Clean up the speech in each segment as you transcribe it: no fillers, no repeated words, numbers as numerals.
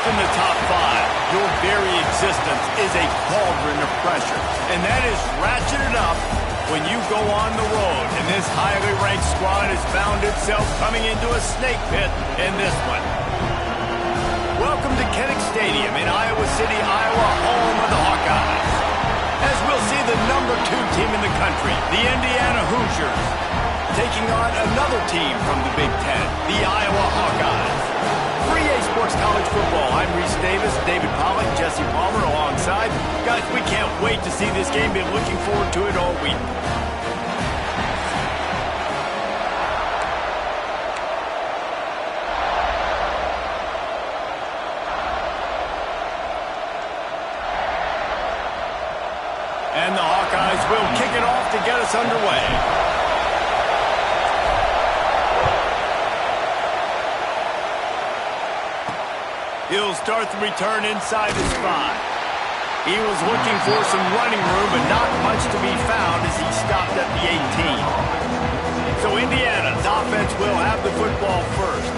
in the top five, your very existence is a cauldron of pressure. And that is ratcheted up when you go on the road. And this highly ranked squad has found itself coming into a snake pit in this one. Welcome to Kinnick Stadium in Iowa City, Iowa, home of the Hawkeyes. As we'll see the number 2 team in the country, the Indiana Hoosiers, taking on another team from the Big Ten, the Iowa Hawkeyes. 3A Sports College Football. I'm Reese Davis, David Pollack, Jesse Palmer alongside. Guys, we can't wait to see this game. Been looking forward to it all week. And the Hawkeyes will kick it off to get us underway. He'll start the return inside his 5. He was looking for some running room, but not much to be found as he stopped at the 18. So Indiana's offense will have the football first.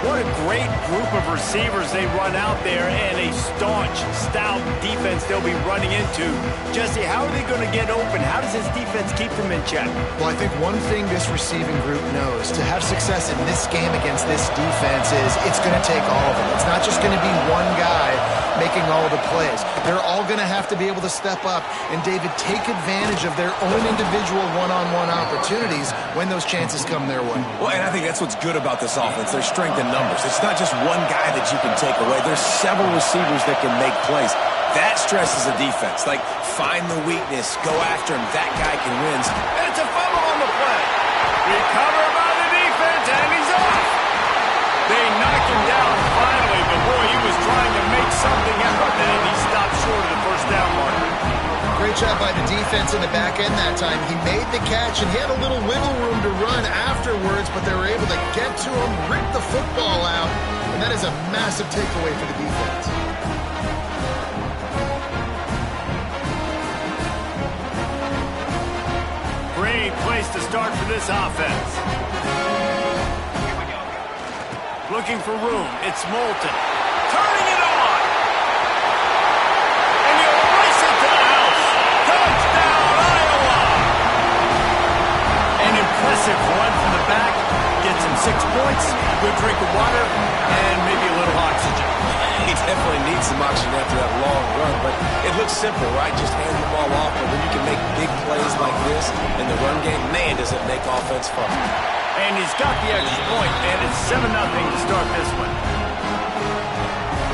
What a great group of receivers they run out there, and a staunch, stout defense they'll be running into. Jesse, how are they going to get open? How does this defense keep them in check? Well, I think one thing this receiving group knows, to have success in this game against this defense, is it's going to take all of them. It's not just going to be one guy making all of the plays. They're all going to have to be able to step up and, David, take advantage of their own individual one-on-one opportunities when those chances come their way. Well, and I think that's what's good about this offense, their strength in numbers. It's not just one guy that you can take away. There's several receivers that can make plays. That stresses a defense. Like, find the weakness, go after him. That guy can win. And it's a fumble on the play. Recovered by the defense, and he's off. They knocked him down finally, but boy, he was trying to make something out of it, and he stopped short of the first down marker. Great job by the defense in the back end that time. He made the catch, and he had a little wiggle room to run afterwards, but they were able to get to him, rip the football out, and that is a massive takeaway for the defense. Great place to start for this offense. Looking for room. It's Moulton. Turning it on. And he'll race it to the house. Touchdown, Iowa. An impressive run from the back. Gets him 6 points, good drink of water, and maybe a little oxygen. He definitely needs some oxygen after that long run, but it looks simple, right? Just hand the ball off, but when you can make big plays like this in the run game, man, does it make offense fun. And he's got the extra point, and it's 7-0 to start this one.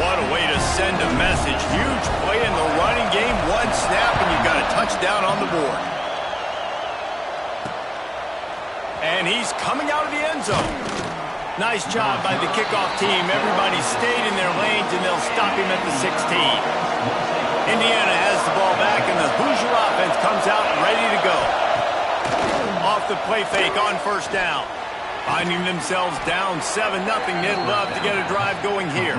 What a way to send a message. Huge play in the running game. One snap, and you've got a touchdown on the board. And he's coming out of the end zone. Nice job by the kickoff team. Everybody stayed in their lanes, and they'll stop him at the 16. Indiana has the ball back, and the Hoosier offense comes out ready to go. Off the play fake on first down. Finding themselves down 7-0. They'd love to get a drive going here.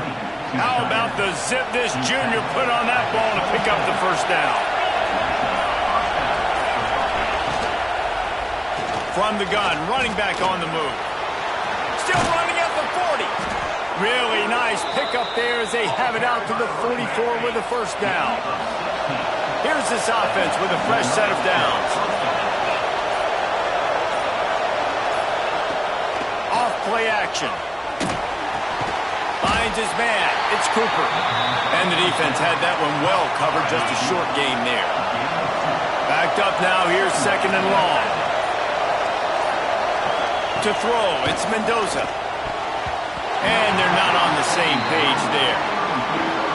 How about the zip this junior put on that ball to pick up the first down? From the gun, running back on the move. Still running at the 40. Really nice pickup there as they have it out to the 44 with a first down. Here's this offense with a fresh set of downs. Off-play action. Finds his man. It's Cooper. And the defense had that one well covered. Just a short gain there. Backed up now. Here's second and long. To throw, it's Mendoza. And they're not on the same page there.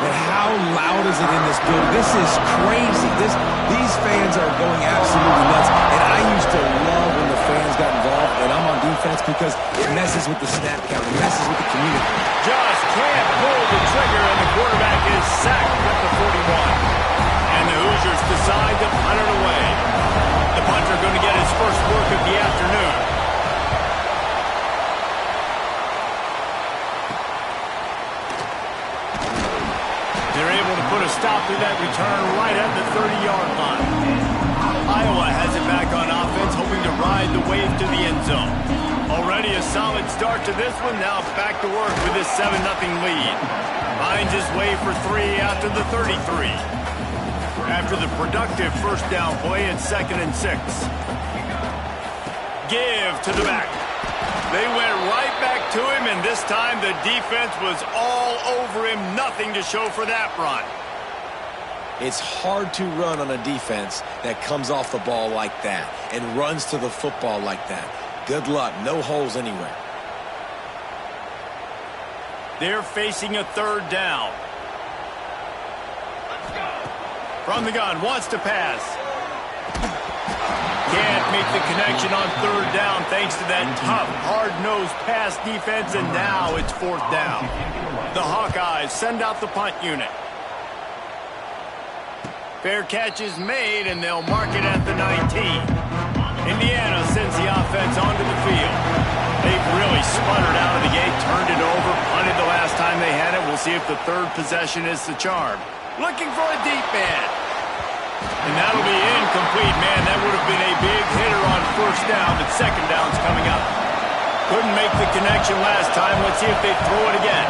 And how loud is it in this building? This is crazy. These fans are going absolutely nuts. And I used to love when the fans got involved, and I'm on defense because it messes with the snap count. It messes with the community. Just can't pull the trigger, and the quarterback is sacked at the 41. And the Hoosiers decide to punt it away. The punter going to get his first work of the afternoon. They're able to put a stop to that return right at the 30-yard line. Iowa has it back on offense, hoping to ride the wave to the end zone. Already a solid start to this one. Now back to work with this 7-0 lead. Finds his way for 3 out to the 33. After the productive first down play, it's 2nd and 6. Give to the back. They went right back to him, and this time the defense was all over him. Nothing to show for that run. It's hard to run on a defense that comes off the ball like that and runs to the football like that. Good luck. No holes anywhere. They're facing a 3rd down. From the gun, wants to pass. Can't make the connection on 3rd down thanks to that tough, hard-nosed pass defense, and now it's 4th down. The Hawkeyes send out the punt unit. Fair catch is made, and they'll mark it at the 19. Indiana sends the offense onto the field. They've really sputtered out of the gate, turned it over, punted the last time they had it. We'll see if the 3rd possession is the charm. Looking for a deep man. And that'll be incomplete. Man, that would have been a big hitter on 1st down, but 2nd down's coming up. Couldn't make the connection last time. Let's see if they throw it again.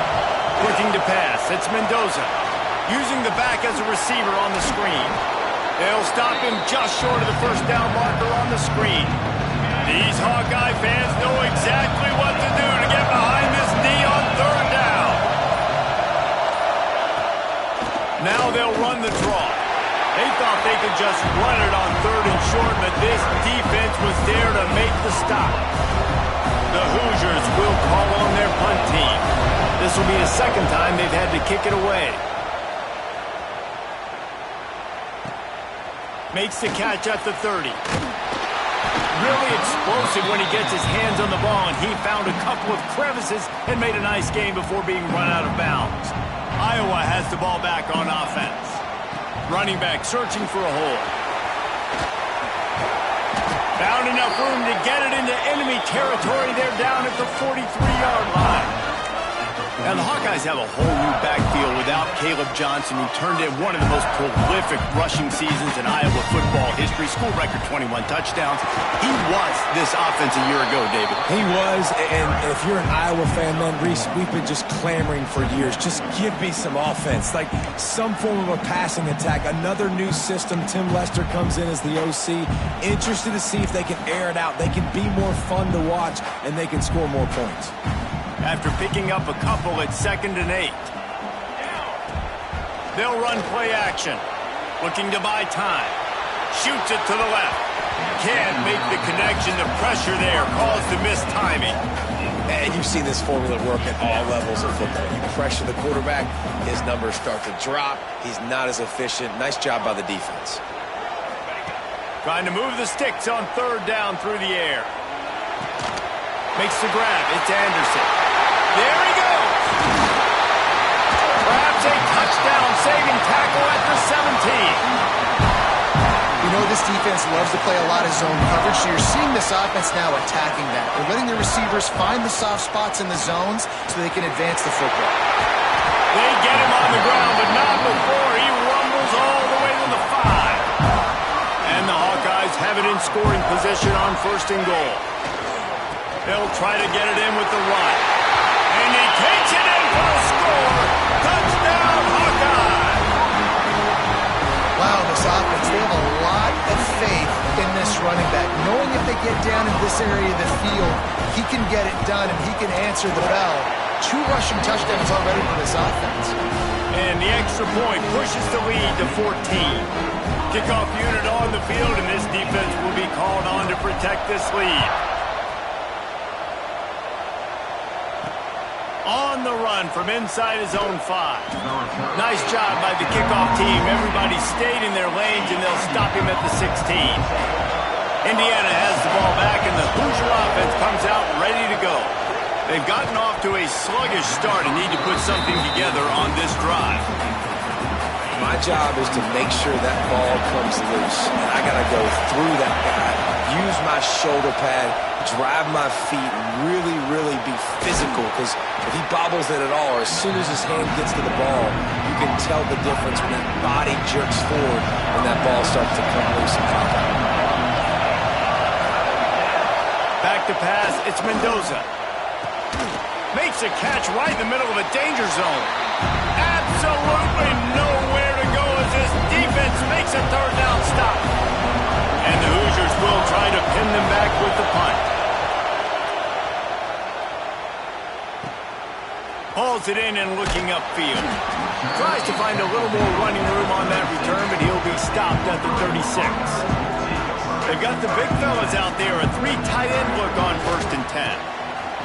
Looking to pass. It's Mendoza. Using the back as a receiver on the screen. They'll stop him just short of the 1st down marker on the screen. These Hawkeye fans know exactly what to do to get behind this D on 3rd down. Now they'll run the draw. They thought they could just run it on 3rd and short, but this defense was there to make the stop. The Hoosiers will call on their punt team. This will be the 2nd time they've had to kick it away. Makes the catch at the 30. Really explosive when he gets his hands on the ball, and he found a couple of crevices and made a nice game before being run out of bounds. Iowa has the ball back on offense. Running back searching for a hole. Found enough room to get it into enemy territory. They're down at the 43-yard line. Now, the Hawkeyes have a whole new backfield without Caleb Johnson, who turned in one of the most prolific rushing seasons in Iowa football history. School record 21 touchdowns. He was this offense a year ago, David. He was, and if you're an Iowa fan, man, Reese, we've been just clamoring for years. Just give me some offense, like some form of a passing attack. Another new system. Tim Lester comes in as the OC. Interested to see if they can air it out. They can be more fun to watch, and they can score more points. After picking up a couple at 2nd and 8. They'll run play action. Looking to buy time. Shoots it to the left. Can't make the connection. The pressure there caused the missed timing. And you've seen this formula work at all levels of football. You pressure the quarterback, his numbers start to drop. He's not as efficient. Nice job by the defense. Trying to move the sticks on 3rd down through the air. Makes the grab. It's Anderson. There he goes. Grabs a touchdown-saving tackle at the 17. You know this defense loves to play a lot of zone coverage, so you're seeing this offense now attacking that. They're letting the receivers find the soft spots in the zones so they can advance the football. They get him on the ground, but not before he rumbles all the way to the 5. And the Hawkeyes have it in scoring position on 1st and goal. They'll try to get it in with the run. And he takes it in for a score. Touchdown, Hawkeye! Wow, this offense, they have a lot of faith in this running back. Knowing if they get down in this area of the field, he can get it done and he can answer the bell. 2 rushing touchdowns already for this offense. And the extra point pushes the lead to 14. Kickoff unit on the field, and this defense will be called on to protect this lead. On the run from inside his own 5. Nice job by the kickoff team. Everybody stayed in their lanes, and they'll stop him at the 16. Indiana has the ball back, and the Hoosier offense comes out ready to go. They've gotten off to a sluggish start and need to put something together on this drive. My job is to make sure that ball comes loose, and I got to go through that guy, use my shoulder pad, drive my feet, and really, really be physical, because if he bobbles it at all, or as soon as his hand gets to the ball, you can tell the difference when that body jerks forward and that ball starts to come loose and pop out. Back to pass, it's Mendoza. Makes a catch right in the middle of a danger zone. Absolutely nowhere to go as this defense makes a third down stop. And the Hoosiers will try to pin them back with the punt. Hauls it in and looking upfield. Tries to find a little more running room on that return, but he'll be stopped at the 36. They've got the big fellas out there, a three tight end look on 1st and 10.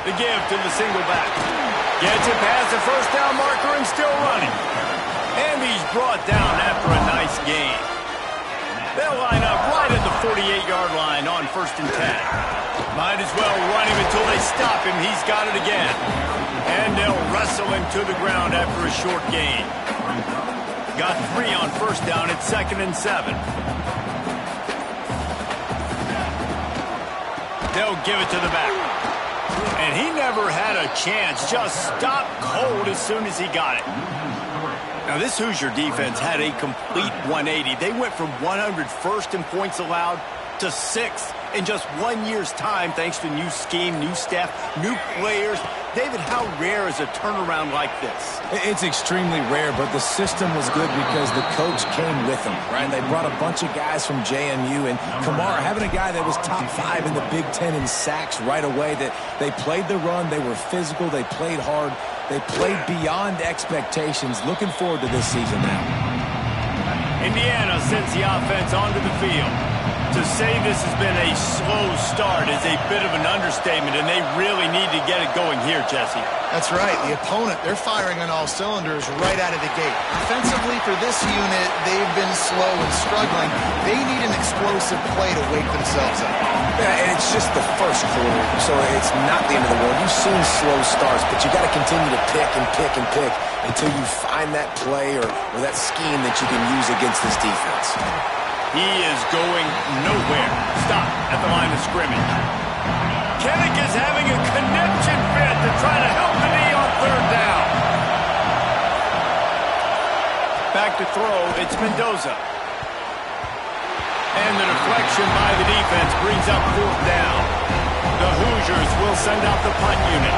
The give to the single back. Gets it past the first down marker and still running. And he's brought down after a nice gain. They'll line up right at the 48-yard line on 1st and 10. Might as well run him until they stop him. He's got it again. And they'll wrestle him to the ground after a short gain. Got 3 on 1st down at 2nd and 7. They'll give it to the back. And he never had a chance. Just stopped cold as soon as he got it. Now, this Hoosier defense had a complete 180. They went from 101st in points allowed to 6th in just 1 year's time, thanks to new scheme, new staff, new players. David, how rare is a turnaround like this? It's extremely rare, but the system was good because the coach came with them, right? They brought a bunch of guys from JMU, and Kamara, having a guy that was top 5 in the Big Ten in sacks right away, that they played the run, they were physical, they played hard, they played beyond expectations. Looking forward to this season now. Indiana sends the offense onto the field. To say this has been a slow start is a bit of an understatement, and they really need to get it going here, Jesse. That's right. The opponent, they're firing on all cylinders right out of the gate. Offensively, for this unit, they've been slow and struggling. They need an explosive play to wake themselves up. Yeah, and it's just the first quarter, so it's not the end of the world. You've seen slow starts, but you got to continue to pick and pick and pick until you find that play or that scheme that you can use against this defense. He is going nowhere. Stop at the line of scrimmage. Kennick is having a conniption fit to try to help the knee on 3rd down. Back to throw, it's Mendoza. And the deflection by the defense brings up 4th down. The Hoosiers will send out the punt unit.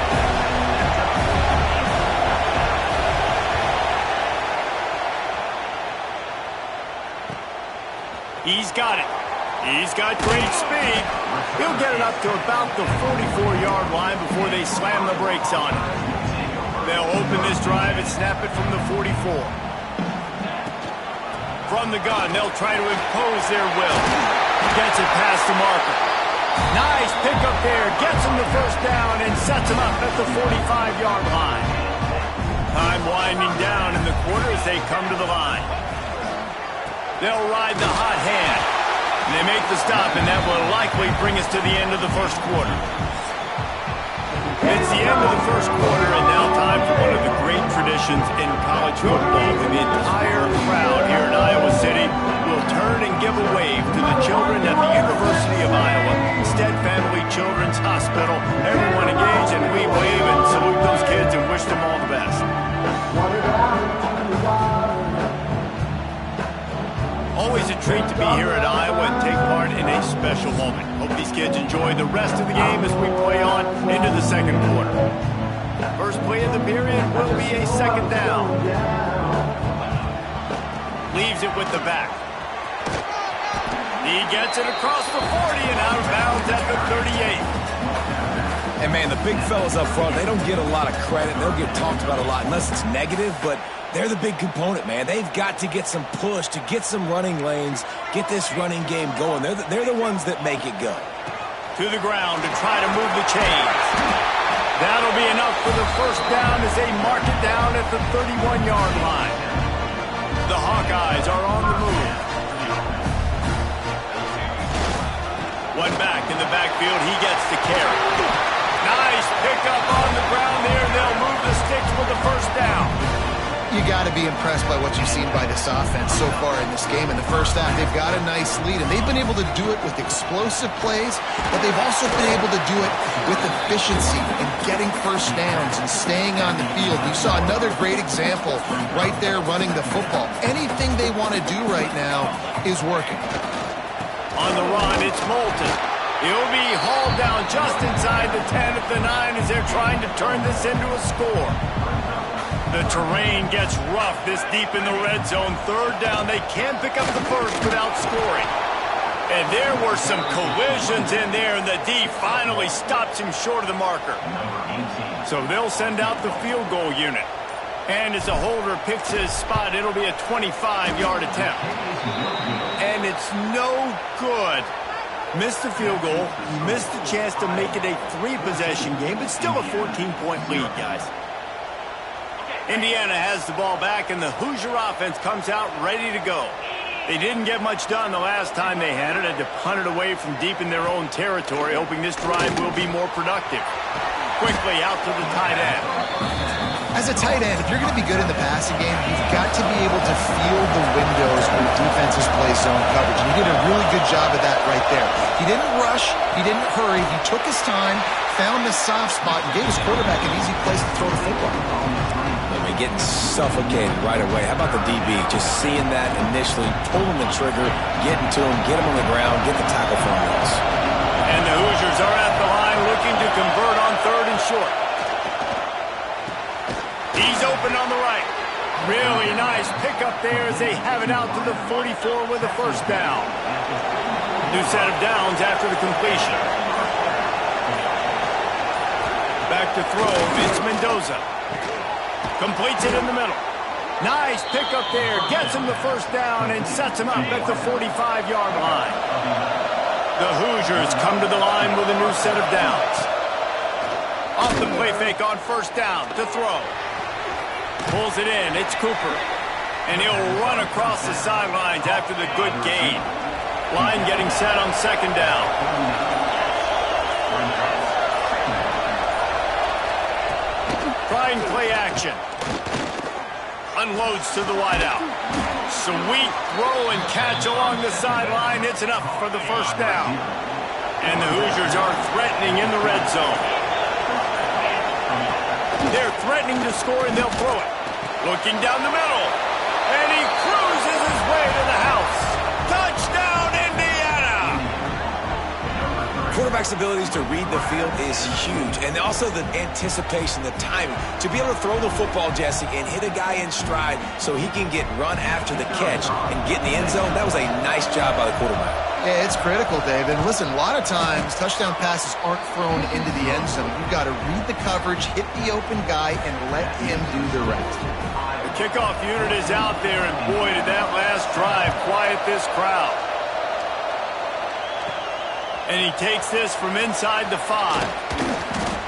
He's got it. He's got great speed. He'll get it up to about the 44-yard line before they slam the brakes on it. They'll open this drive and snap it from the 44. From the gun, they'll try to impose their will. Gets it past the marker. Nice pickup there. Gets him the 1st down and sets him up at the 45-yard line. Time winding down in the quarter as they come to the line. They'll ride the hot hand. They make the stop, and that will likely bring us to the end of the 1st quarter. It's the end of the 1st quarter, and now time for one of the great traditions in college football. When the entire crowd here in Iowa City will turn and give a wave to the children at the University of Iowa, Stead Family Children's Hospital. Everyone engage, and we wave and salute those kids and wish them all the best. Always a treat to be here at Iowa and take part in a special moment. Hope these kids enjoy the rest of the game as we play on into the 2nd quarter. First play of the period will be a 2nd down. Leaves it with the back. He gets it across the 40 and out of bounds at the 38. And, man, the big fellas up front, they don't get a lot of credit. They'll get talked about a lot unless it's negative, but they're the big component, man. They've got to get some push, to get some running lanes, get this running game going. They're the ones that make it go. To the ground to try to move the chains. That'll be enough for the 1st down as they mark it down at the 31-yard line. The Hawkeyes are on the move. One back in the backfield. He gets the carry. Nice pickup on the ground there. They'll move the sticks with the 1st down. You got to be impressed by what you've seen by this offense so far in this game. In the 1st half, they've got a nice lead, and they've been able to do it with explosive plays, but they've also been able to do it with efficiency and getting 1st downs and staying on the field. You saw another great example right there running the football. Anything they want to do right now is working. On the run, it's Moulton. He'll be hauled down just inside the 10 at the 9 as they're trying to turn this into a score. The terrain gets rough this deep in the red zone. Third down, they can't pick up the first without scoring. And there were some collisions in there, and the D finally stops him short of the marker. So they'll send out the field goal unit. And as the holder picks his spot, it'll be a 25-yard attempt. And it's no good. Missed the field goal, missed the chance to make it a 3-possession game, but still a 14-point lead, guys. Indiana has the ball back, and the Hoosier offense comes out ready to go. They didn't get much done the last time they had it. Had to punt it away from deep in their own territory, hoping this drive will be more productive. Quickly out to the tight end. As a tight end, if you're going to be good in the passing game, you've got to be able to feel the windows where defenses play zone coverage. And he did a really good job of that right there. He didn't rush. He didn't hurry. He took his time, found the soft spot, and gave his quarterback an easy place to throw the football. Getting suffocated right away. How about the DB? Just seeing that initially, pulling the trigger, getting to him, get him on the ground, get the tackle for him. And the Hoosiers are at the line looking to convert on 3rd and short. He's open on the right. Really nice pickup there as they have it out to the 44 with a first down. New set of downs after the completion. Back to throw, it's Mendoza. Completes it in the middle. Nice pickup there. Gets him the first down and sets him up at the 45-yard line. The Hoosiers come to the line with a new set of downs. Off the play fake on first down to throw. Pulls it in. It's Cooper. And he'll run across the sidelines after the good gain. Line getting set on 2nd down. Trying play action. Unloads to the wideout. Sweet throw and catch along the sideline. It's enough for the first down. And the Hoosiers are threatening in the red zone. They're threatening to score, and they'll throw it. Looking down the middle. And he cruises his way to the house. Touchdown, Indiana! Quarterback's abilities to read the field is huge, and also the anticipation, the timing. To be able to throw the football, Jesse, and hit a guy in stride so he can get run after the catch and get in the end zone, that was a nice job by the quarterback. Yeah, it's critical, Dave. And listen, a lot of times touchdown passes aren't thrown into the end zone. You've got to read the coverage, hit the open guy, and let him do the rest. The kickoff unit is out there, and boy, did that last drive quiet this crowd. And he takes this from inside the 5.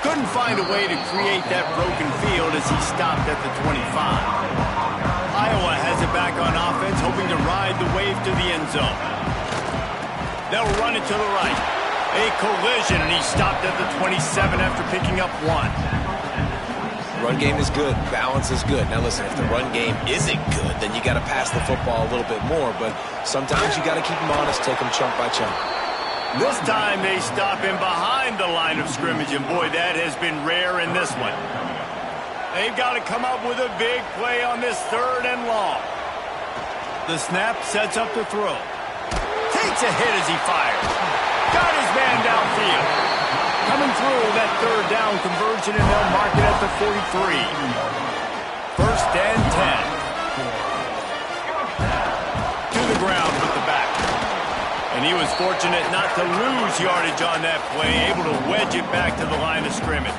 Couldn't find a way to create that broken field as he stopped at the 25. Iowa has it back on offense, hoping to ride the wave to the end zone. They'll run it to the right. A collision, and he stopped at the 27 after picking up 1. Run game is good. Balance is good. Now listen, if the run game isn't good, then you got to pass the football a little bit more. But sometimes you got to keep them honest, take them chunk by chunk. This time they stop him behind the line of scrimmage, and boy, that has been rare in this one. They've got to come up with a big play on this 3rd and long. The snap sets up the throw. Takes a hit as he fires. Got his man downfield. Coming through that 3rd down conversion, and they'll mark it at the 43. 1st and 10. To the ground with the back. And he was fortunate not to lose yardage on that play, able to wedge it back to the line of scrimmage.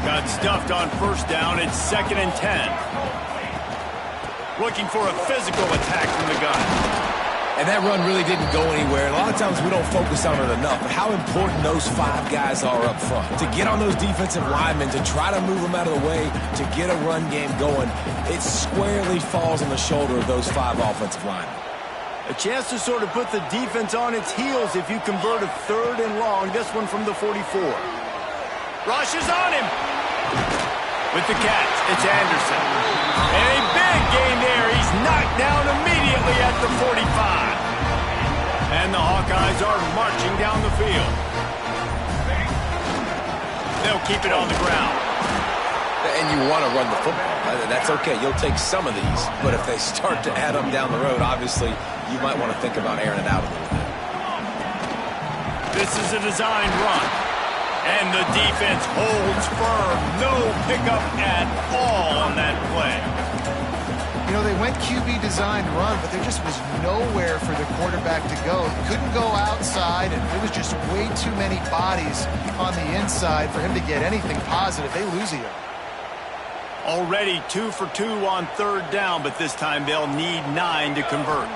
Got stuffed on 1st down. It's 2nd and 10. Looking for a physical attack from the gun. And that run really didn't go anywhere. A lot of times we don't focus on it enough, but how important those 5 guys are up front. To get on those defensive linemen, to try to move them out of the way, to get a run game going, it squarely falls on the shoulder of those 5 offensive linemen. A chance to sort of put the defense on its heels if you convert a 3rd and long. This one from the 44. Rush is on him. With the catch, it's Anderson. And a big gain there. He's knocked down immediately at the 45. And the Hawkeyes are marching down the field. They'll keep it on the ground. And you want to run the football. That's okay. You'll take some of these. But if they start to add them down the road, obviously, you might want to think about airing it out a little bit. This is a designed run. And the defense holds firm. No pickup at all on that You know, they went QB designed run, but there just was nowhere for the quarterback to go. He couldn't go outside, and there was just way too many bodies on the inside for him to get anything positive. They lose a yard. Already 2 for 2 on third down, but this time they'll need 9 to convert.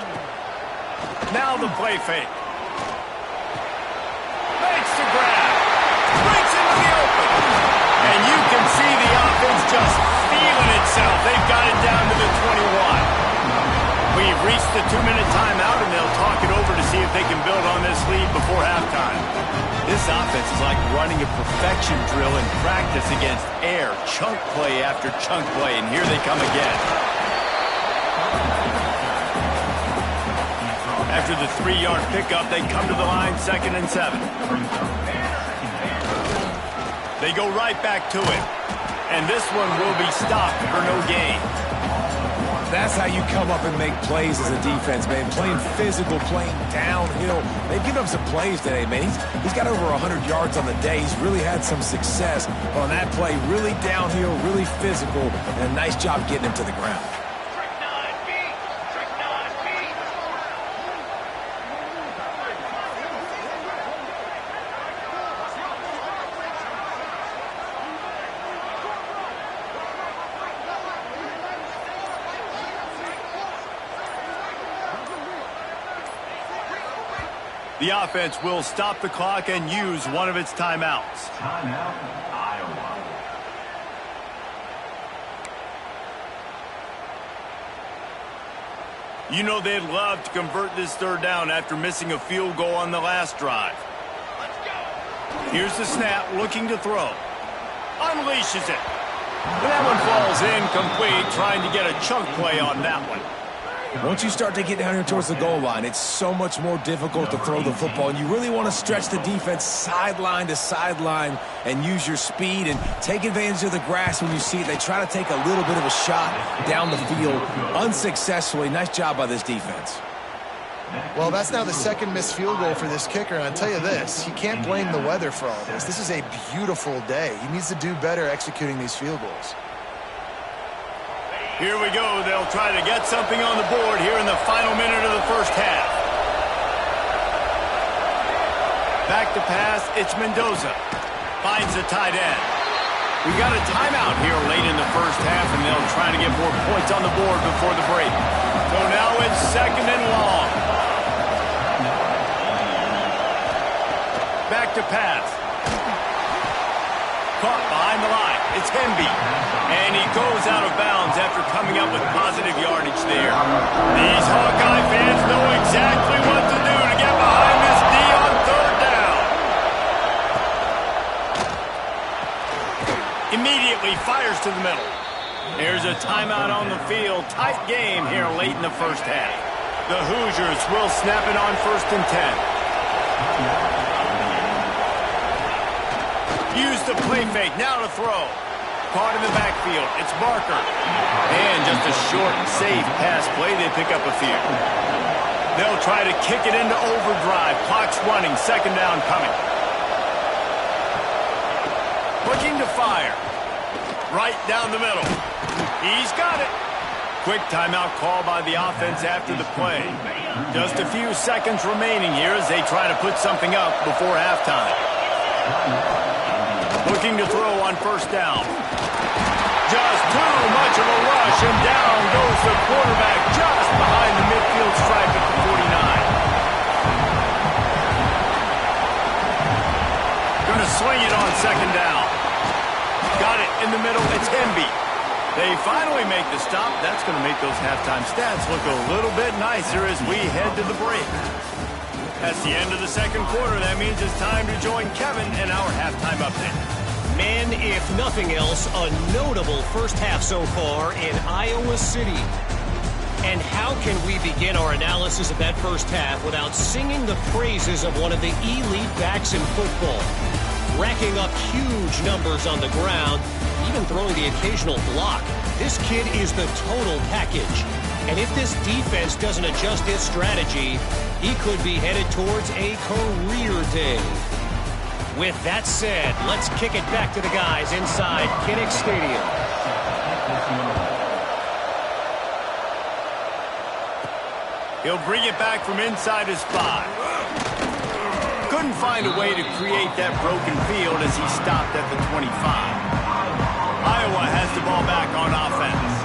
Now the play fake. Makes the grab. Breaks into the open. And you can see the offense just feeling itself. They've got it down to the 21. We've reached the 2-minute timeout, and they'll talk it over to see if they can build on this lead before halftime. This offense is like running a perfection drill in practice against air. Chunk play after chunk play, and here they come again. After the 3-yard pickup, they come to the line 2nd and 7. They go right back to it. And this one will be stopped for no gain. That's how you come up and make plays as a defense, man. Playing physical, playing downhill. They've given him some plays today, man. He's got over 100 yards on the day. He's really had some success on that play. Really downhill, really physical, and a nice job getting him to the ground. The offense will stop the clock and use one of its timeouts. Timeout, Iowa. You know they'd love to convert this third down after missing a field goal on the last drive. Let's go. Here's the snap, looking to throw. Unleashes it. That one falls incomplete, trying to get a chunk play on that one. Once you start to get down here towards the goal line, it's so much more difficult to throw the football. And you really want to stretch the defense sideline to sideline and use your speed and take advantage of the grass when you see it. They try to take a little bit of a shot down the field unsuccessfully. Nice job by this defense. Well, that's now the 2nd missed field goal for this kicker, and I'll tell you this, you can't blame the weather for all this. This is a beautiful day. He needs to do better executing these field goals. Here we go. They'll try to get something on the board here in the final minute of the first half. Back to pass. It's Mendoza. Finds the tight end. We got a timeout here late in the first half, and they'll try to get more points on the board before the break. So now it's 2nd and long. Back to pass. Caught behind the line. It's Hemby. And he goes out of bounds after coming up with positive yardage there. These Hawkeye fans know exactly what to do to get behind this D on third down. Immediately fires to the middle. There's a timeout on the field. Tight game here late in the first half. The Hoosiers will snap it on 1st and 10. Use the play fake. Now to throw. Caught in the backfield. It's Barker. And just a short, safe pass play. They pick up a few. They'll try to kick it into overdrive. Clock's running. 2nd down coming. Looking to fire. Right down the middle. He's got it. Quick timeout call by the offense after the play. Just a few seconds remaining here as they try to put something up before halftime. Looking to throw on 1st down. Just too much of a rush, and down goes the quarterback just behind the midfield stripe at the 49. Going to swing it on 2nd down. Got it in the middle. It's Hemby. They finally make the stop. That's going to make those halftime stats look a little bit nicer as we head to the break. That's the end of the 2nd quarter. That means it's time to join Kevin in our halftime update. Man, if nothing else, a notable first half so far in Iowa City. And how can we begin our analysis of that first half without singing the praises of one of the elite backs in football? Racking up huge numbers on the ground, even throwing the occasional block. This kid is the total package. And if this defense doesn't adjust its strategy, he could be headed towards a career day. With that said, let's kick it back to the guys inside Kinnick Stadium. He'll bring it back from inside his 5. Couldn't find a way to create that broken field as he stopped at the 25. Iowa has the ball back on offense.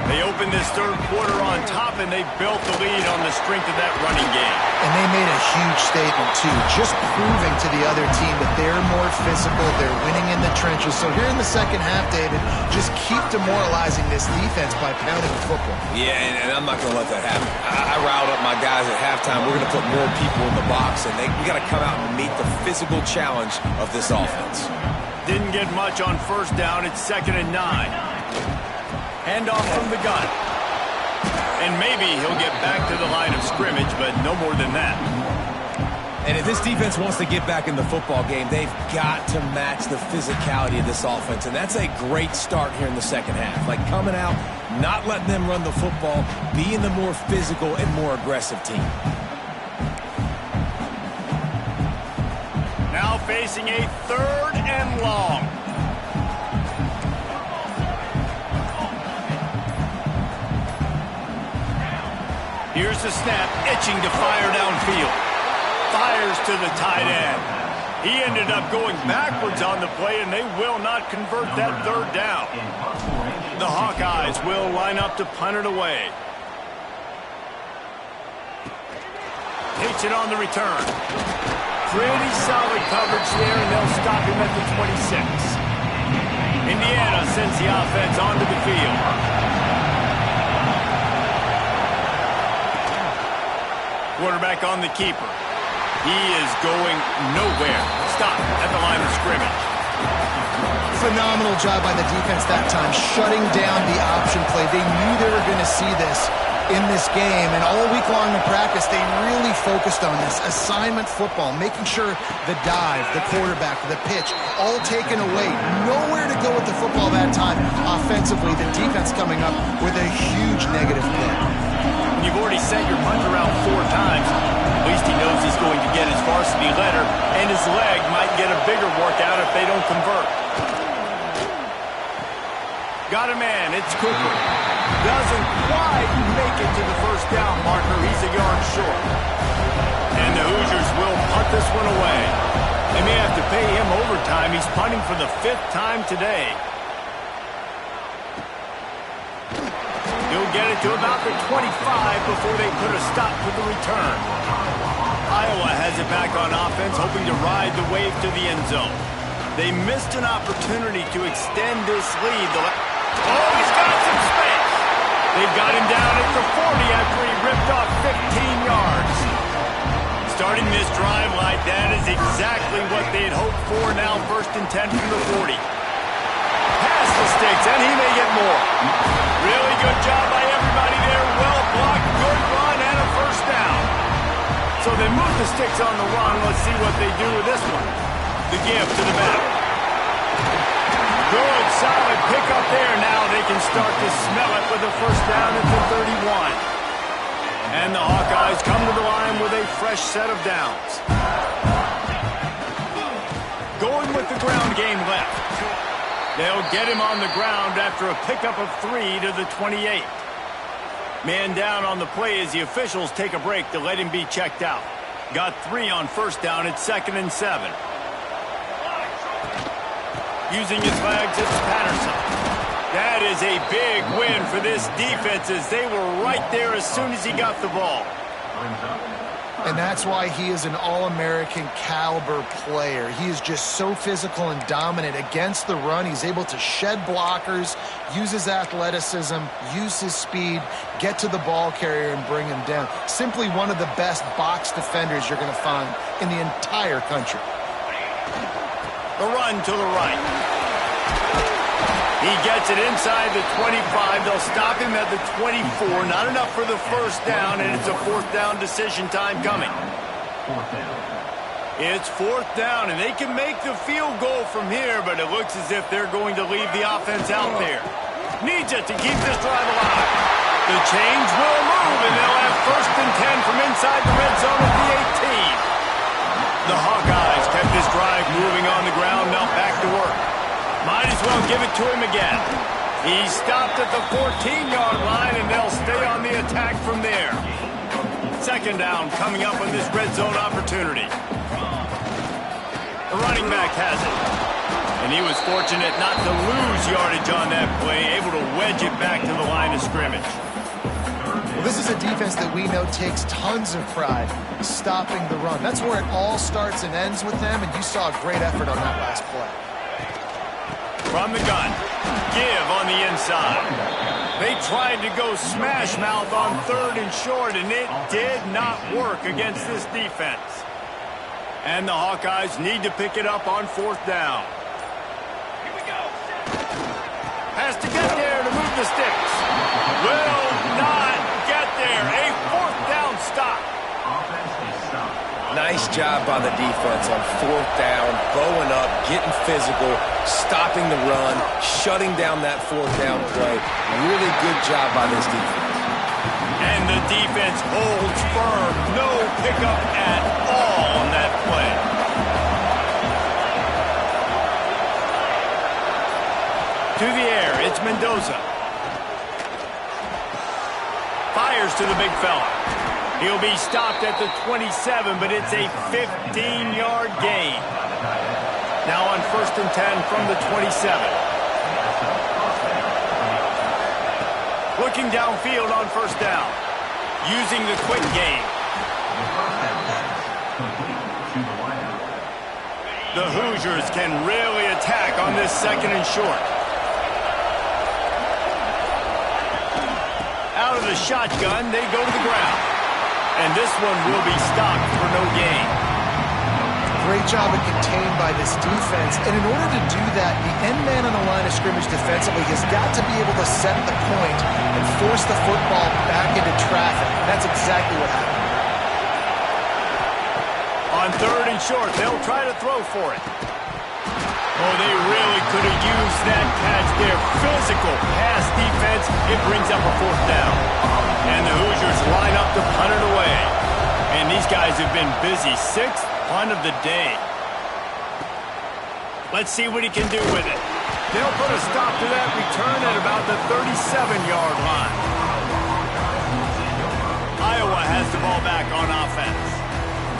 They opened this third quarter on top, and they built the lead on the strength of that running game. And they made a huge statement, too, just proving to the other team that they're more physical, they're winning in the trenches. So here in the second half, David, just keep demoralizing this defense by pounding the football. Yeah, and I'm not going to let that happen. I riled up my guys at halftime. We're going to put more people in the box, and we got to come out and meet the physical challenge of this offense. Didn't get much on first down. It's 2nd and 9. Handoff from the gun. And maybe he'll get back to the line of scrimmage, but no more than that. And if this defense wants to get back in the football game, they've got to match the physicality of this offense. And that's a great start here in the second half. Like coming out, not letting them run the football, being the more physical and more aggressive team. Now facing a 3rd and long. Here's the snap, itching to fire downfield. Fires to the tight end. He ended up going backwards on the play, and they will not convert that 3rd down. The Hawkeyes will line up to punt it away. Takes it on the return. Pretty solid coverage there, and they'll stop him at the 26. Indiana sends the offense onto the field. Quarterback on the keeper. He is going nowhere. Stop at the line of scrimmage. Phenomenal job by the defense that time, shutting down the option play. They knew they were going to see this in this game, and all week long in practice, they really focused on this. Assignment football, making sure the dive, the quarterback, the pitch, all taken away. Nowhere to go with the football that time. Offensively, the defense coming up with a huge negative play. You've already sent your punter out 4 times. At least he knows he's going to get his varsity letter, and his leg might get a bigger workout if they don't convert. Got a man. It's Cooper. Doesn't quite make it to the first down marker. He's a yard short. And the Hoosiers will punt this one away. They may have to pay him overtime. He's punting for the 5th time today. He'll get it to about the 25 before they put a stop to the return. Iowa has it back on offense, hoping to ride the wave to the end zone. They missed an opportunity to extend this lead. Oh, he's got some space. They've got him down at the 40 after he ripped off 15 yards. Starting this drive like that is exactly what they had hoped for. Now 1st and 10 from the 40. Past the sticks, and he may get more. Really good job by everybody there. Well blocked, good run, and a first down. So they move the sticks on the run. Let's see what they do with this one. The give to the back. Good, solid pickup there. Now they can start to smell it with a first down at the 31. And the Hawkeyes come to the line with a fresh set of downs. Going with the ground game left. They'll get him on the ground after a pickup of 3 to the 28. Man down on the play as the officials take a break to let him be checked out. Got 3 on first down at 2nd and 7. Using his legs, it's Patterson. That is a big win for this defense as they were right there as soon as he got the ball. And that's why he is an All-American caliber player. He is just so physical and dominant against the run. He's able to shed blockers, use his athleticism, use his speed, get to the ball carrier and bring him down. Simply one of the best box defenders you're going to find in the entire country. The run to the right. He gets it inside the 25. They'll stop him at the 24. Not enough for the first down, and it's a 4th down decision time coming. It's 4th down, and they can make the field goal from here, but it looks as if they're going to leave the offense out there. Needs it to keep this drive alive. The chains will move, and they'll have 1st and 10 from inside the red zone at the 18. The Hawkeyes kept this drive moving on the ground. Now back to work. Might as well give it to him again. He stopped at the 14-yard line, and they'll stay on the attack from there. Second down coming up on this red zone opportunity. The running back has it. And he was fortunate not to lose yardage on that play, able to wedge it back to the line of scrimmage. Well, this is a defense that we know takes tons of pride stopping the run. That's where it all starts and ends with them, and you saw a great effort on that last play. From the gun, give on the inside. They tried to go smash mouth on 3rd and short, and it did not work against this defense. And the Hawkeyes need to pick it up on 4th down. Here we go. Has to get there to move the sticks. Will not get there. A 4th down stop. Nice job by the defense on 4th down, bowing up, getting physical, stopping the run, shutting down that 4th down play. Really good job by this defense. And the defense holds firm. No pickup at all on that play. To the air, it's Mendoza. Fires to the big fella. He'll be stopped at the 27, but it's a 15-yard gain. Now on 1st and 10 from the 27. Looking downfield on 1st down. Using the quick game. The Hoosiers can really attack on this 2nd and short. Out of the shotgun, they go to the ground. And this one will be stopped for no gain. Great job of contained by this defense. And in order to do that, the end man on the line of scrimmage defensively has got to be able to set the point and force the football back into traffic. That's exactly what happened. On 3rd and short, they'll try to throw for it. Oh, they really could have used that catch there. Physical pass defense. It brings up a 4th down. And the Hoosiers line up to punt it away. And these guys have been busy. 6th punt of the day. Let's see what he can do with it. They'll put a stop to that return at about the 37-yard line. Iowa has the ball back on offense.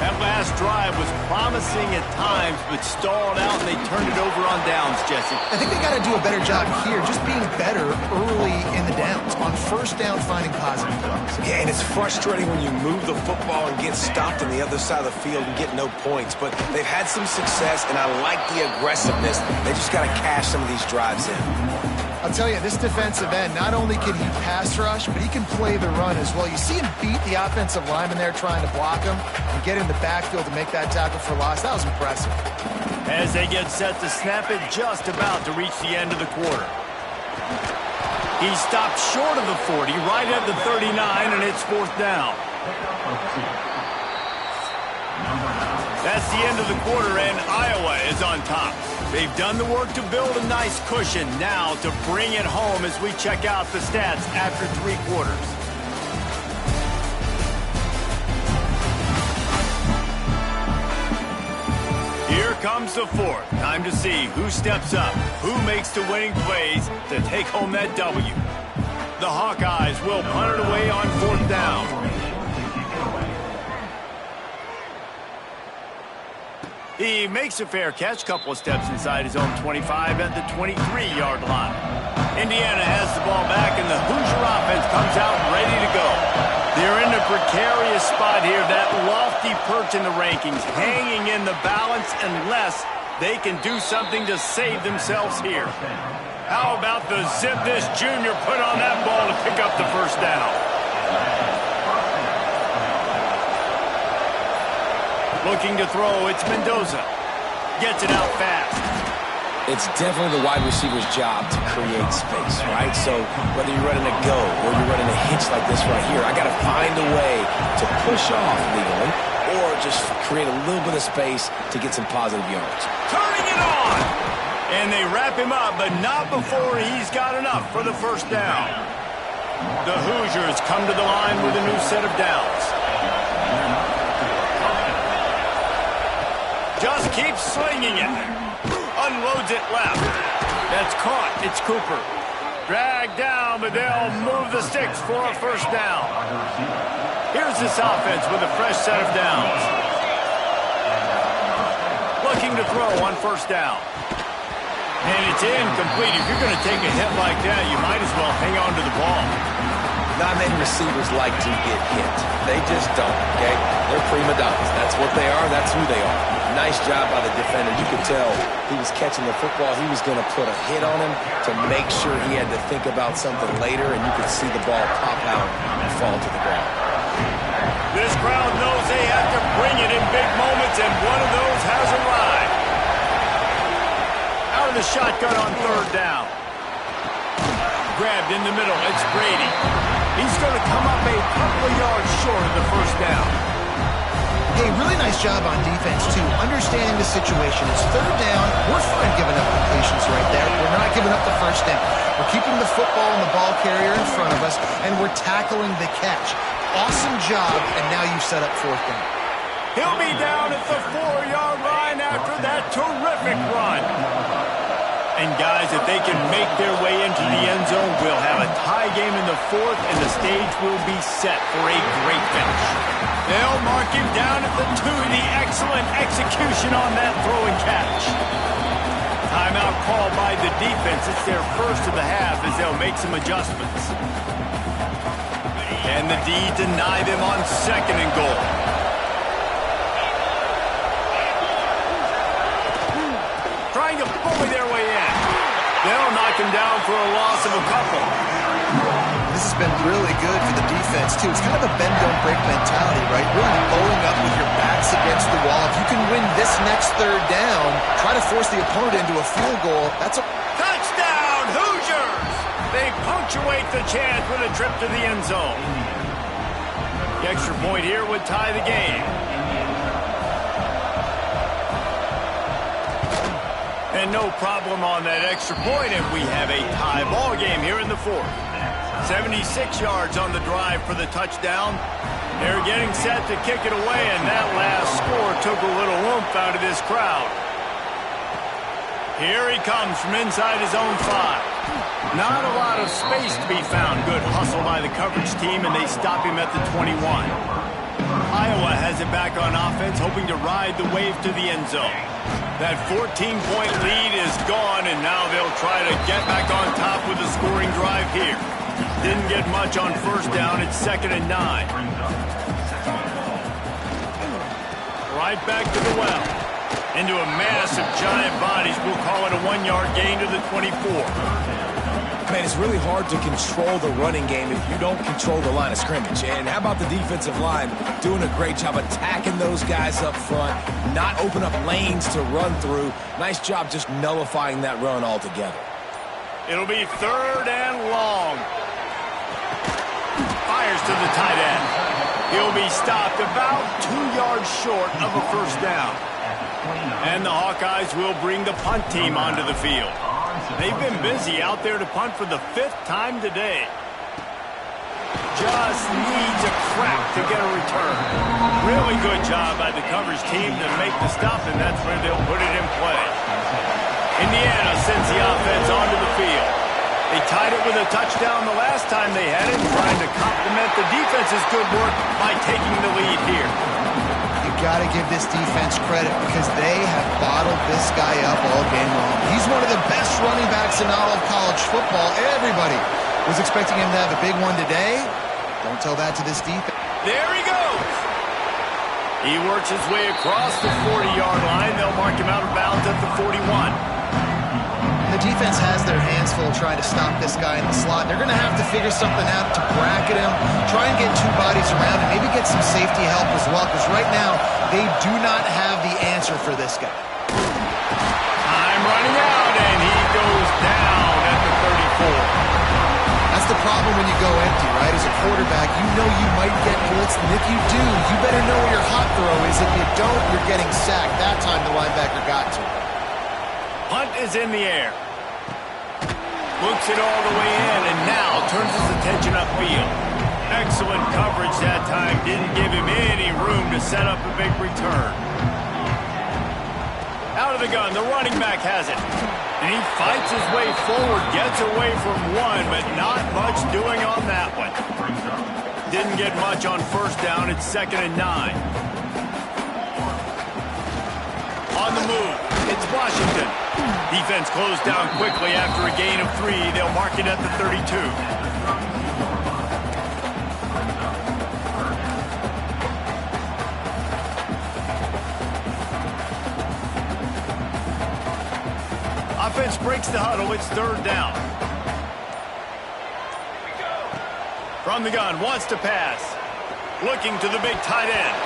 That last drive was promising at times, but stalled out, and they turned it over on downs, Jesse. I think they got to do a better job here, just being better early in the downs. On 1st down, finding positive plays. Yeah, and it's frustrating when you move the football and get stopped on the other side of the field and get no points. But they've had some success, and I like the aggressiveness. They just got to cash some of these drives in. I'll tell you, this defensive end, not only can he pass rush, but he can play the run as well. You see him beat the offensive lineman there trying to block him and get in the backfield to make that tackle for loss. That was impressive. As they get set to snap it, just about to reach the end of the quarter. He stopped short of the 40, right at the 39, and it's 4th down. That's the end of the quarter, and Iowa is on top. They've done the work to build a nice cushion. Now to bring it home as we check out the stats after 3 quarters. Here comes the 4th. Time to see who steps up, who makes the winning plays to take home that W. The Hawkeyes will punt it away on 4th down. He makes a fair catch, couple of steps inside his own 25 at the 23-yard line. Indiana has the ball back, and the Hoosier offense comes out ready to go. They're in a precarious spot here, that lofty perch in the rankings, hanging in the balance unless they can do something to save themselves here. How about the zip this junior put on that ball to pick up the 1st down? Looking to throw, it's Mendoza. Gets it out fast. It's definitely the wide receiver's job to create space, right? So whether you're running a go or you're running a hitch like this right here, I got to find a way to push off legally or just create a little bit of space to get some positive yards. Turning it on! And they wrap him up, but not before he's got enough for the 1st down. The Hoosiers come to the line with a new set of downs. Just keeps slinging it. Unloads it left. That's caught. It's Cooper. Dragged down, but they'll move the sticks for a first down. Here's this offense with a fresh set of downs. Looking to throw on first down. And it's incomplete. If you're going to take a hit like that, you might as well hang on to the ball. Not many receivers like to get hit. They just don't, okay? They're prima donnas. That's what they are. That's who they are. Nice job by the defender. You could tell he was catching the football. He was going to put a hit on him to make sure he had to think about something later, and you could see the ball pop out and fall to the ground. This crowd knows they have to bring it in big moments, and one of those has arrived. Out of the shotgun on third down. Grabbed in the middle. It's Brady. He's going to come up a couple of yards short of the first down. Hey, really nice job on defense, too. Understanding the situation. It's third down. We're fine giving up completions right there. We're not giving up the first down. We're keeping the football and the ball carrier in front of us, and we're tackling the catch. Awesome job, and now you set up fourth down. He'll be down at the 4-yard line after that terrific run. And, guys, if they can make their way into the end zone, we'll have a tie game in the fourth, and the stage will be set for a great finish. They'll mark him down at the 2. The excellent execution on that throw and catch. Timeout called by the defense. It's their first of the half as they'll make some adjustments. And the D deny them on second and goal. Trying to bully their way in. They'll knock him down for a loss of a couple. This has been really good for the defense, too. It's kind of a bend-don't-break mentality, right? Really bowling up with your backs against the wall. If you can win this next third down, try to force the opponent into a field goal. That's a touchdown, Hoosiers! They punctuate the chance with a trip to the end zone. The extra point here would tie the game. And no problem on that extra point, and we have a tie ball game here in the fourth. 76 yards on the drive for the touchdown. They're getting set to kick it away, and that last score took a little oomph out of this crowd. Here he comes from inside his own 5. Not a lot of space to be found. Good hustle by the coverage team, and they stop him at the 21. Iowa has it back on offense, hoping to ride the wave to the end zone. That 14-point lead is gone, and now they'll try to get back on top with a scoring drive here. Didn't get much on first down. It's 2nd and 9. Right back to the well. Into a mass of giant bodies. We'll call it a 1-yard gain to the 24. Man, it's really hard to control the running game if you don't control the line of scrimmage. And how about the defensive line doing a great job attacking those guys up front, not open up lanes to run through. Nice job just nullifying that run altogether. It'll be 3rd and long. Fires to the tight end. He'll be stopped about 2 yards short of a first down. And the Hawkeyes will bring the punt team onto the field. They've been busy out there to punt for the 5th time today. Just needs a crack to get a return. Really good job by the coverage team to make the stop, and that's where they'll put it in play. Indiana sends the offense onto the field. They tied it with a touchdown the last time they had it, trying to complement the defense's good work by taking the lead here. Got to give this defense credit because they have bottled this guy up all game long. He's one of the best running backs in all of college football. Everybody was expecting him to have a big one today. Don't tell that to this defense. There he goes. He works his way across the 40-yard line. They'll mark him out of bounds at the 41. The defense has their hands full trying to stop this guy in the slot. They're going to have to figure something out to bracket him, try and get 2 bodies around, and maybe get some safety help as well, because right now they do not have the answer for this guy. Time running out, and he goes down at the 34. That's the problem when you go empty, right? As a quarterback, you know you might get blitzed, and if you do, you better know where your hot throw is. If you don't, you're getting sacked. That time the linebacker got to him. Punt is in the air. Looks it all the way in, and now turns his attention upfield. Excellent coverage that time. Didn't give him any room to set up a big return. Out of the gun. The running back has it. And he fights his way forward, gets away from one, but not much doing on that one. Didn't get much on first down. It's 2nd and 9. On the move, it's Washington. Defense closed down quickly after a gain of 3. They'll mark it at the 32. Offense breaks the huddle. It's 3rd down. From the gun, wants to pass. Looking to the big tight end.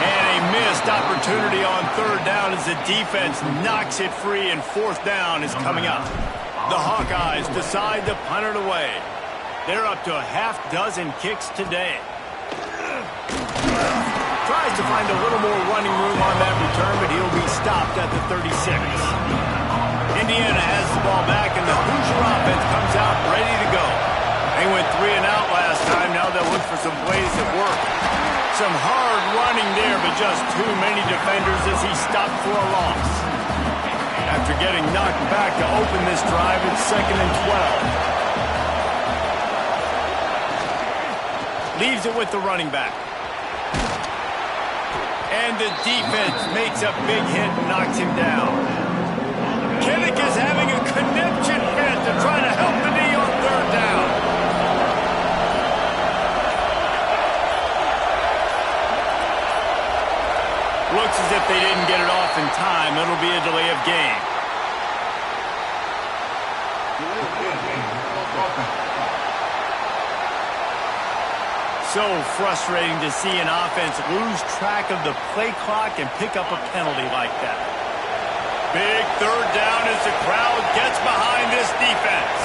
And a missed opportunity on 3rd down as the defense knocks it free, and 4th down is coming up. The Hawkeyes decide to punt it away. They're up to a half-dozen kicks today. Tries to find a little more running room on that return, but he'll be stopped at the 36. Indiana has the ball back, and the Hoosier offense comes out ready to go. They went 3 and out last time. Now they'll look for some plays that work. Some hard running there, but just too many defenders as he stopped for a loss. After getting knocked back to open this drive, it's 2nd and 12. Leaves it with the running back. And the defense makes a big hit and knocks him down. Kinnick is having a connection hit to try to help the knee on 3rd down. Looks as if they didn't get it off in time. It'll be a delay of game. So frustrating to see an offense lose track of the play clock and pick up a penalty like that. Big 3rd down as the crowd gets behind this defense.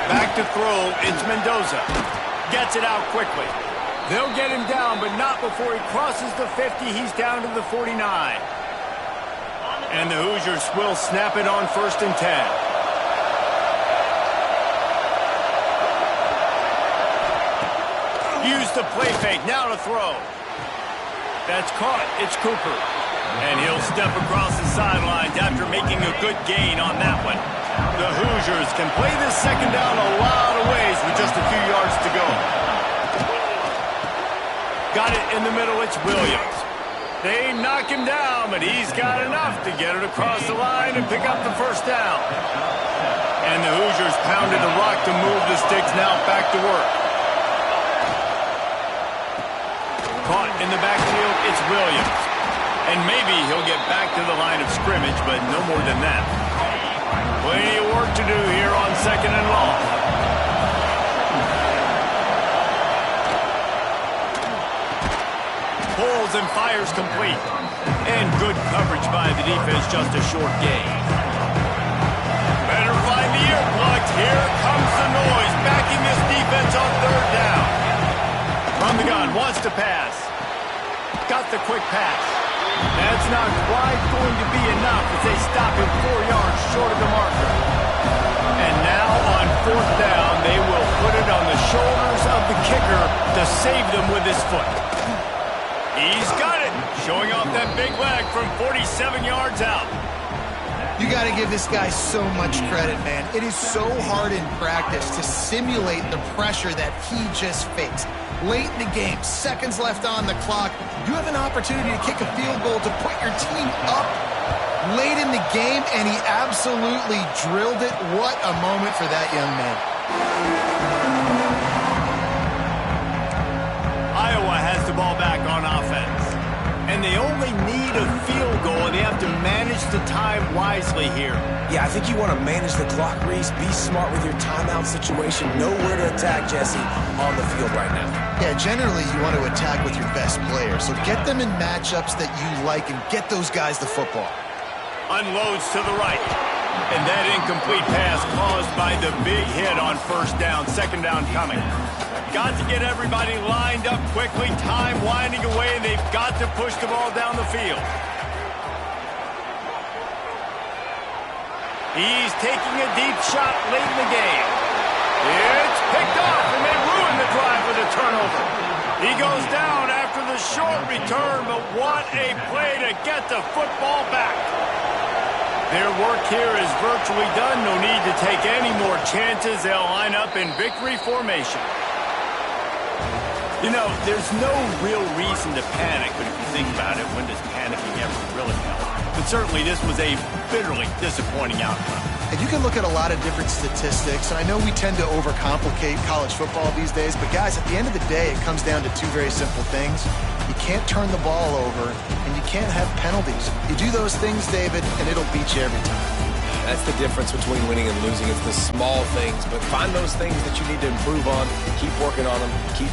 Back to throw, it's Mendoza. Gets it out quickly. They'll get him down, but not before he crosses the 50. He's down to the 49. And the Hoosiers will snap it on 1st and 10. Use the play fake, now to throw. That's caught, it's Cooper. And he'll step across the sidelines after making a good gain on that one. The Hoosiers can play this 2nd down a lot of ways with just a few yards to go. Got it in the middle, it's Williams. They knock him down, but he's got enough to get it across the line and pick up the 1st down. And the Hoosiers pounded the rock to move the sticks, now back to work. Caught in the backfield, it's Williams. And maybe he'll get back to the line of scrimmage, but no more than that. Plenty of work to do here on 2nd and long. Pulls and fires complete. And good coverage by the defense, just a short gain. Better find the earplugs. Here comes the noise, backing this defense on 3rd down. From the gun, wants to pass. Got the quick pass. That's not quite going to be enough as they stop him 4 yards short of the marker. And now on 4th down, they will put it on the shoulders of the kicker to save them with his foot. He's got it, showing off that big leg from 47 yards out. You got to give this guy so much credit, man. It is so hard in practice to simulate the pressure that he just faced. Late in the game, seconds left on the clock, you have an opportunity to kick a field goal to put your team up late in the game, and he absolutely drilled it. What a moment for that young man. Iowa has the ball back on offense. And they only need a field goal, and they have to manage the time wisely here. Yeah, I think you want to manage the clock, Reese. Be smart with your timeout situation. Know where to attack, Jesse, on the field right now. Yeah, generally you want to attack with your best players. So get them in matchups that you like and get those guys the football. Unloads to the right. And that incomplete pass caused by the big hit on 1st down. 2nd down coming. Got to get everybody lined up quickly. Time winding away, and they've got to push the ball down the field. He's taking a deep shot late in the game. It's picked off, and they ruin the drive with a turnover. He goes down after the short return, but what a play to get the football back. Their work here is virtually done. No need to take any more chances. They'll line up in victory formation. You know, there's no real reason to panic, but if you think about it, when does panicking ever really help? But certainly this was a bitterly disappointing outcome. And you can look at a lot of different statistics, and I know we tend to overcomplicate college football these days, but guys, at the end of the day, it comes down to two very simple things. You can't turn the ball over, and you can't have penalties. You do those things, David, and it'll beat you every time. That's the difference between winning and losing. It's the small things, but find those things that you need to improve on. Keep working on them. Keep